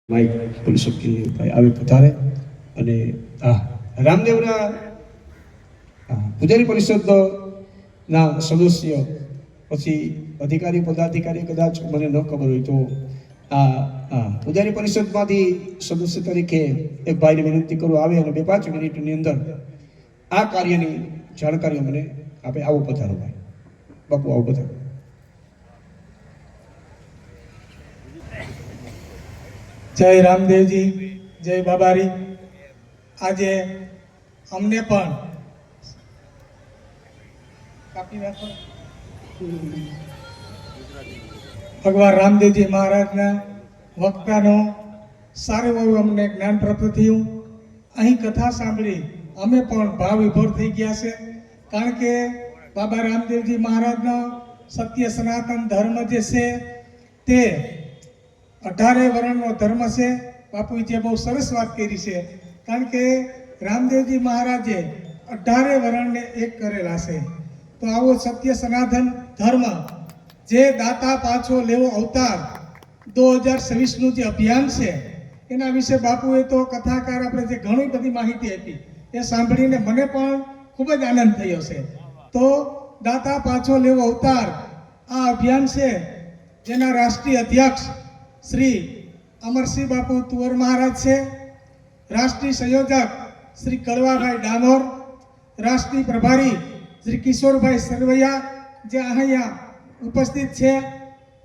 Mike police વકીલ ભાઈ આવે પધારે અને રામદેવના પૂજારી પરિષદના સદસ્ય પછી અધિકારી પદાધિકારી કદાચ મને ન ખબર હોય તો પૂજારી પરિષદમાંથી સદસ્ય તરીકે એક ભાઈને વિનંતી કરું આવે અને 2-5 મિનિટની અંદર આ કાર્યની જાણકારી મને આપે. આવો પધારો ભાઈ, બાપુ આવો પધારો. જય રામદેવજી, જય બાબારી. આજે અમને પણ ભગવાન રામદેવજી મહારાજના વક્તાનો સારું એવું અમને જ્ઞાન પ્રાપ્ત થયું. અહીં કથા સાંભળી અમે પણ ભાવ વિભોર થઈ ગયા છે. કારણ કે બાબા રામદેવજી મહારાજનો સત્ય સનાતન ધર્મ જે છે તે 18 વર્ણનો ધર્મ છે. બાપુજીએ બહુ સરસ વાત કરી છે. કારણ કે રામદેવજી મહારાજે 18 વર્ણને એક કરેલા છે. તો આવો સત્ય સનાતન ધર્મ જે દાતા પાછો લેવો અવતાર 2026નું જે અભિયાન છે એના વિશે બાપુએ તો કથાકાર આપણે જે ઘણી બધી માહિતી આપી એ સાંભળીને મને પણ ખૂબ જ આનંદ થયો છે. તો દાતા પાછો લેવો અવતાર આ અભિયાન છે જેના રાષ્ટ્રીય અધ્યક્ષ શ્રી અમરસિંહ બાપુ તુવર મહારાજ છે, રાષ્ટ્રીય સંયોજક શ્રી કડવાભાઈ ડામોર, રાષ્ટ્રીય પ્રભારી શ્રી કિશોરભાઈ સરવૈયા જે અહીંયા ઉપસ્થિત છે.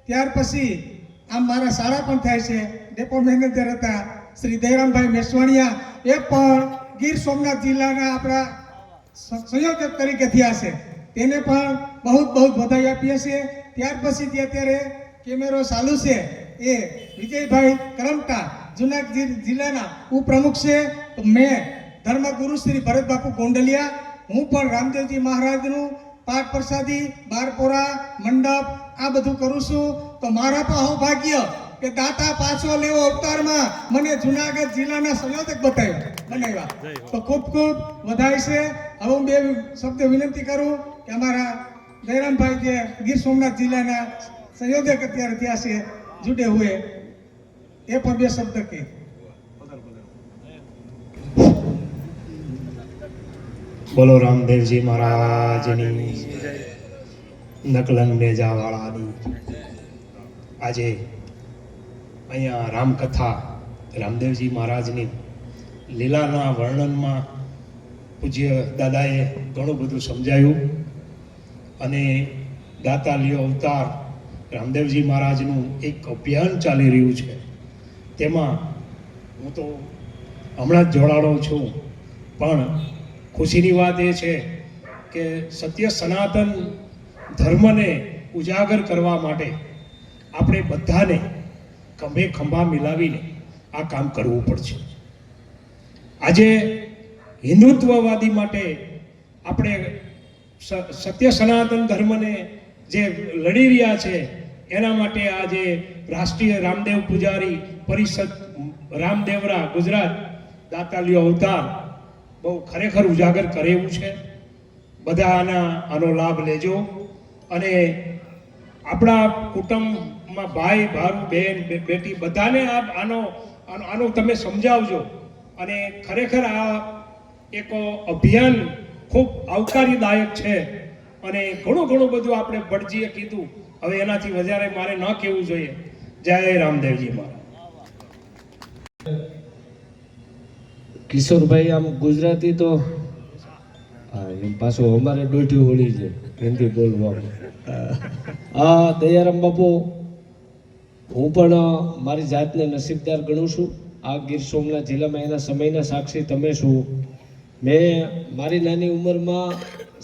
ત્યાર પછી આમ મારા શાળા પણ થાય છે, ડેપો મેનેજર હતા શ્રી દયારામભાઈ મેસવાણીયા, એ પણ ગીર સોમનાથ જિલ્લાના આપણા સંયોજક તરીકે થયા છે. તેને પણ બહુ વધાઈ આપીએ છીએ. ત્યાર પછી અત્યારે કેમેરો ચાલુ છે એ વિજયભાઈ કરમટા જુનાગઢ જિલ્લાના ઉપપ્રમુખ છે. તો મેં ધર્મગુરુ શ્રી ભરત બાપુ ગોંડલિયા, હું પણ રામદેવજી મહારાજનું પાઠ પ્રસાદી, બારપોરા, મંડપ આ બધું કરું છું. તો મારા પણ સૌભાગ્ય કે દાતા પાછો લેવો અવતારમાં મને જુનાગઢ જિલ્લાના સંયોજક બનાવ્યા. તો ખૂબ વધાય છે. હવે હું 2 શબ્દ વિનંતી કરું કે અમારા દયારામભાઈ જે ગીર સોમનાથ જિલ્લાના સંયોજક અત્યારે થયા છે जुटे हुए ये पर 2 शब्द के. बोलो रामदेव जी महाराज नकलंग नेजावाळानी. આજે અહીંયા રામકથા રામદેવજી મહારાજની લીલાના વર્ણનમાં પૂજ્ય દાદાએ ઘણું બધું સમજાયું અને દાતા લ્યો અવતાર રામદેવજી મહારાજનું એક અભિયાન ચાલી રહ્યું છે. તેમાં હું તો હમણાં જ જોડાણો છું, પણ ખુશીની વાત એ છે કે સત્ય સનાતન ધર્મને ઉજાગર કરવા માટે આપણે બધાને ખંભે ખંભા મિલાવીને આ કામ કરવું પડશે. આજે હિન્દુત્વવાદી માટે આપણે સત્ય સનાતન ધર્મને જે લડી રહ્યા છે એના માટે આજે રાષ્ટ્રીય રામદેવ પૂજારી પરિષદ રામદેવરા ગુજરાત દાતાલિયો અવતાર બહુ ખરેખર ઉજાગર કરે એવું છે. બધા આનો લાભ લેજો અને આપણા કુટુંબમાં ભાઈ ભારું બહેન બેટી બધાને આનો તમે સમજાવજો. અને ખરેખર આ એક અભિયાન ખૂબ આવકારીદાયક છે અને ઘણું બધું આપણે ભટજીએ કીધું. હવે એનાથી વધારે મારે ન કહેવું જોઈએ. જય રામદેવજી મહારાજ. કિશોરભાઈ આમ ગુજરાતી તો એમ પાછું અમારે દોઢી હોળી છે હિન્દી બોલવામાં. દયારામ બાપુ, હું પણ મારી જાતને નસીબદાર ગણું છું. આ ગીર સોમનાથ જિલ્લામાં એના સમયના સાક્ષી તમે શું. મેં મારી નાની ઉંમરમાં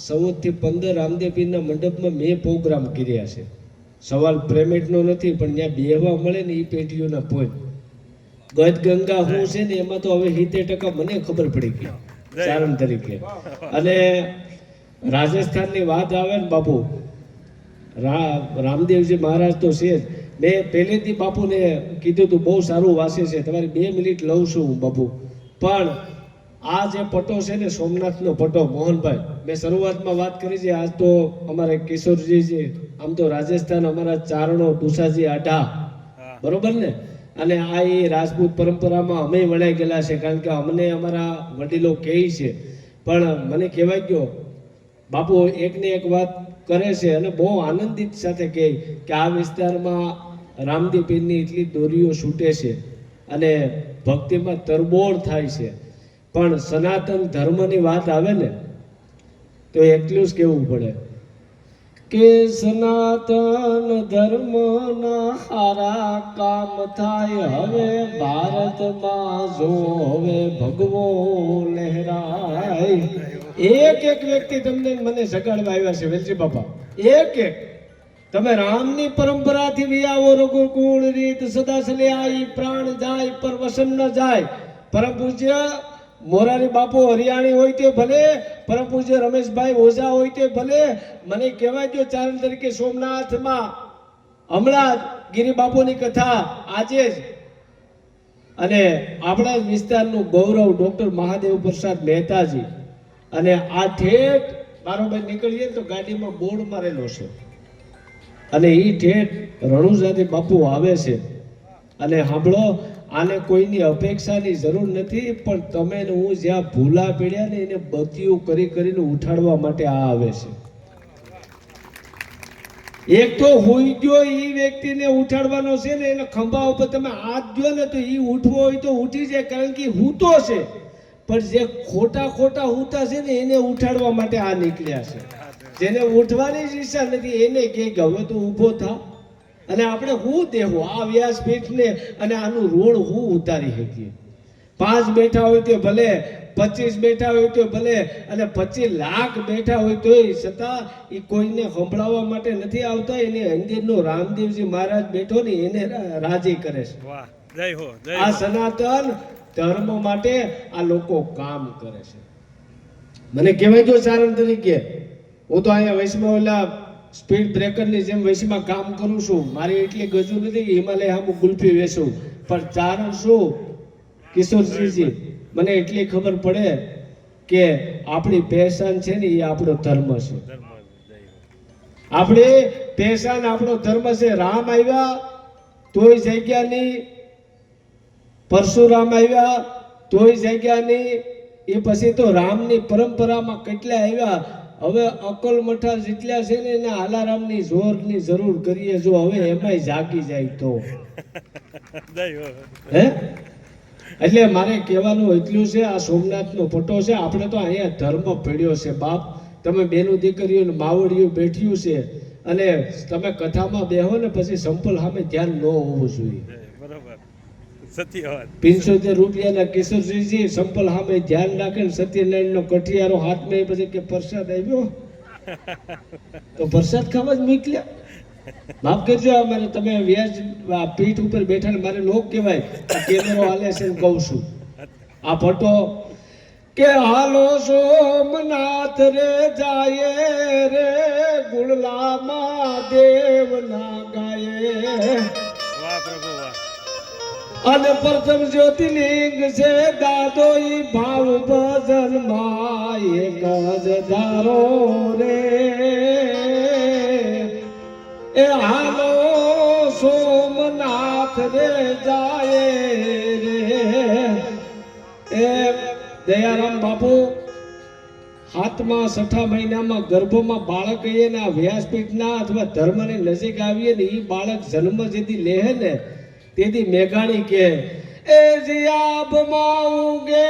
14 થી 15 રામદેવ પીરના મંડપમાં મેં પ્રોગ્રામ કર્યા છે. સવાલ પેમેન્ટનો નથી, પણ ત્યાં બેહવા મળે ને એ પેટીઓના પોઈન્ટ ગજ ગંગા હું છે ને એમાં તો હવે 70% મને ખબર પડી ગઈ ચારણ તરીકે. અને રાજસ્થાનની વાત આવે ને બાપુ, રામદેવજી મહારાજ તો છે જ. મેં પહેલેથી બાપુને કીધું હતું બહુ સારું વાસે છે, તમારી 2 મિનિટ લઉં છું હું બાપુ. પણ આ જે પટો છે ને સોમનાથનો પટો મોહનભાઈ, મેં શરૂઆતમાં વાત કરી છે. આજ તો અમારે કિશોરજી છે, આમ તો રાજસ્થાન અમારા ચારણો ડુસાજી આઢા બરોબર ને, અને આ એ રાજપૂત પરંપરામાં અમે વણાઈ ગયેલા છે, કારણ કે અમને અમારા વડીલો કહે છે. પણ મને કહેવાય ગયો બાપુ એકને એક વાત કરે છે અને બહુ આનંદિત સાથે કહે કે આ વિસ્તારમાં રામદેવ પીરની એટલી દોરીઓ છૂટે છે અને ભક્તિમાં તરબોળ થાય છે. પણ સનાતન ધર્મની વાત આવે ને તો એટલું જ કહેવું પડે કે સનાતન ધર્મના હારા કામ થાય હવે ભારતમાં જો હવે ભગવો લહેરાય. એક એક વ્યક્તિ તમને મને જગાડવા આવ્યા છે વેલજી બાપા. એક એક તમે રામની પરંપરાથી વિયાવો રઘુકુળ રીત સદા સલ્યાઈ પ્રાણ જાય પર વસન ન જાય. પરમ પૂજ્ય મોરારી બાપુ હરિયાણી હોય તે ભલે, પરમ પૂજ્ય રમેશભાઈ ઓઝા હોય તે ભલે, મને કહેવાય જો ચારણ તરીકે સોમનાથમાં હમણાં જ ગિરી બાપુની કથા આજે જ અને આપણા જ વિસ્તારનું ગૌરવ ડોક્ટર મહાદેવ પ્રસાદ મહેતાજી અને આ ઠેઠ બારોબાર નીકળીએ તો ગાડીમાં બોર્ડ મારેલો છે અને એ ઠેઠ રણુજાથી બાપુ આવે છે. અને સાંભળો, આને કોઈની અપેક્ષાની જરૂર નથી, પણ તમે ને હું જ્યાં ભૂલા પડ્યા ને એને બતિયું કરી કરીને ઉઠાડવા માટે આ આવે છે. એક તો હોઈ ગયો એ વ્યક્તિને ઉઠાડવાનો છે ને એને ખંભા ઉપર તમે હાથ દો ને તો એ ઉઠવો હોય તો ઉઠી જાય, કારણ કે હૂતો છે. પણ જે ખોટા ખોટા હૂતા છે ને એને ઉઠાડવા માટે આ નીકળ્યા છે. જેને ઉઠવાની જ ઈચ્છા નથી એને કે હવે તો ઊભો થા. અને આપણે હું દેવું આ વ્યાસપીઠને અને આનું રોડ હું ઉતારી શકીએ. 5 બેઠા હોય તો ભલે, 25 બેઠા હોય તો ભલે, અને 25 લાખ બેઠા હોય તોય છતાં એ કોઈને સંભળાવવા માટે નથી આવતા. એની અંદરનો રામદેવજી મહારાજ બેઠો ને એને રાજી કરે છે. આ સનાતન ધર્મ માટે આ લોકો કામ કરે છે. મને કહેવાય જો ચારણ તરીકે હું તો અહીંયા વૈષ્ણવ ઓલા સ્પીડ બ્રેકરની જેમ વૈશમાં કામ કરું છું. મારી એટલી ગજુ નથી કે હિમાલય હું ગુલ્ફી વેચું, પણ ચારણ શું કિશોરસિંહજી મને એટલી ખબર પડે કે આપણી પહેચાન છે ને એ આપણો ધર્મ છે. આપણી પહેચાન આપણો ધર્મ છે. રામ આવ્યા તોય જગ્યા નહીં, પરશુરામ આવ્યા તોય જગ્યા નહીં, એ પછી તો રામની પરંપરામાં કેટલા આવ્યા. હવે અકલ મઠા જેટલા છે ને એને આલારામની જોરની જરૂર કરીએ જો હવે એમાંય જાગી જાય તો હે. એટલે મારે કહેવાનું એટલું છે, આ સોમનાથનો પટ્ટો છે. આપણે તો અહીંયા ધર્મ પડ્યો છે બાપ. તમે બેનું દીકરીઓ માવડિયું બેઠ્યું છે અને તમે કથામાં બેહો ને પછી સંપલ સામે ધ્યાન ન હોવું જોઈએ. 75 રૂપિયાના કિશોરસિંહજી સંપલ સામે ધ્યાન રાખે ને સત્યનારાયણ નો કઠિયારો હાથમાં પછી કે પ્રસાદ આવ્યો તો પ્રસાદ ખાવા જ મોકલ્યા. માફ કરજો, મારે તમે વ્યાજ પીઠ ઉપર બેઠા ને મારે લોક કહેવાય કેમેરો હાલે છે ને કહું છું. આ ફોટો કે હાલો સોમનાથ રે જાય રે ગુણલામાં દેવ ના ગાયે. અને પ્રથમ જ્યોતિર્લિંગ છે દાદો ઈ ભાવ ભજન માં એક જ ધારો રે. એ હાલો સોમનાથ રે જાય રે. એ દયારામ બાપુ 7મા 6ઠા મહિનામાં ગર્ભમાં બાળક આવીએ ને આ વ્યાસપીઠના અથવા ધર્મની નજીક આવીએ ને એ બાળક જન્મ જેથી લે ને તેથી મેઘાણી કે એ જીયાબમાં ઉગે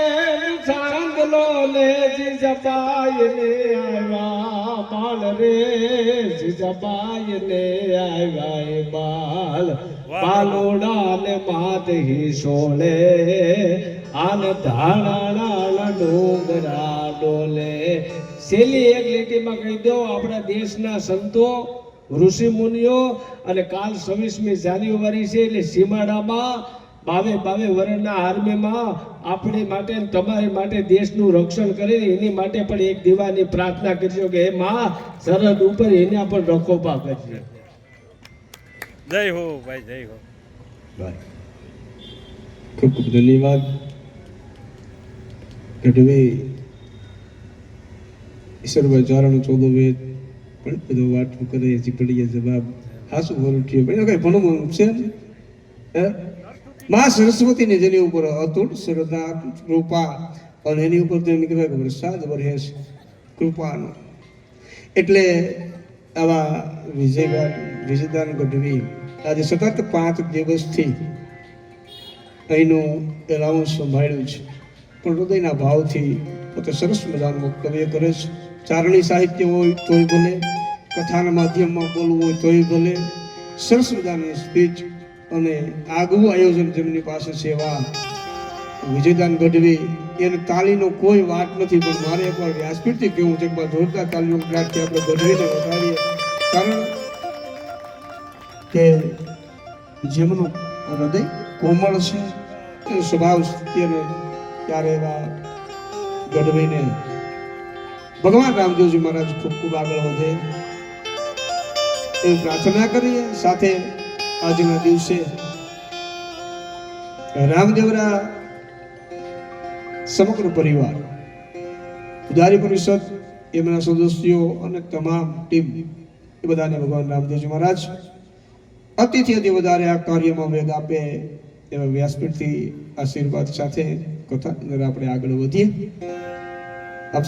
ચાંદલો ને જીજાબાઈ ને આવ્યા બાલ રે. જીજાબાઈ ને આવ્યા બાલ બાલોડા ને માધહી સોળે આન ધાણા ડોંગરા ડોલે. છેલ્લી એક લીટીમાં કહી દો આપણા દેશના સંતો ઋષિ મુનિઓ અને કાલ 26મી જાન્યુઆરી છે એટલે સીમાડામાં 22 વર્ષના આર્મીમાં આપણી માટે તમારી માટે દેશનું રક્ષણ કરીને એની માટે પણ એક દીવાની પ્રાર્થના કરજો કે હે માં સરહદ ઉપર એના પણ રખોપા કરજો. જય હો ભાઈ, જય હો. ખૂબ ખૂબ ધન્યવાદ. ગઢવી ઈશ્વરભાઈ ચારણ 14 વેદ પણ બધો વાટું કરે ચીપડીએ જવાબ હાસુ વરું થયો ભાઈ કઈ ભણવું છે ને માં સરસ્વતીને જેની ઉપર અતૂટ શ્રદ્ધા, અતૂટ કૃપા, અને એની ઉપર તો એમ કહેવાય કે વરસાદ વરસે છે કૃપાનો. એટલે આવા વિજયદાન ગઢવી આજે સતત 5 દિવસથી અહીંનું એલાઉન્સ સંભાળ્યું છે, પણ હૃદયના ભાવથી પોતે સરસ મજાનું વક્તવ્ય કરે છે. ચારણી સાહિત્ય હોય તોય ભલે, કથાના માધ્યમમાં બોલવું હોય તોય ભલે, સરસ મજાની સ્પીચ અને આગવું આયોજન જેમની પાસે છે એવા વિજયદાન ગઢવી. એને તાલીનો કોઈ વાત નથી, પણ મારે એકવાર વ્યાસપીઠથી કહેવું છે, એકવાર જોરદાર તાલીનો ક્લાસથી આપણે ગઢવીને વધારીએ. કારણ કે જેમનું હૃદય કોમળ છે, એ સ્વભાવ સ્થિતિને ત્યારે એવા ગઢવીને ભગવાન રામદેવજી મહારાજ ખૂબ ખૂબ આગળ વધે એવી પ્રાર્થના કરીએ. સાથે આજના દિવસે રામદેવરા સમગ્ર પરિવાર, ઉદારી પરિષદ, એમના સદસ્યો અને તમામ ટીમ, એ બધાને ભગવાન રામદેવજી મહારાજ અતિથિ વધારે આ કાર્યમાં વેગ આપે એવા વ્યાસપીઠથી આશીર્વાદ સાથે કથા આપણે આગળ વધીએ. આપ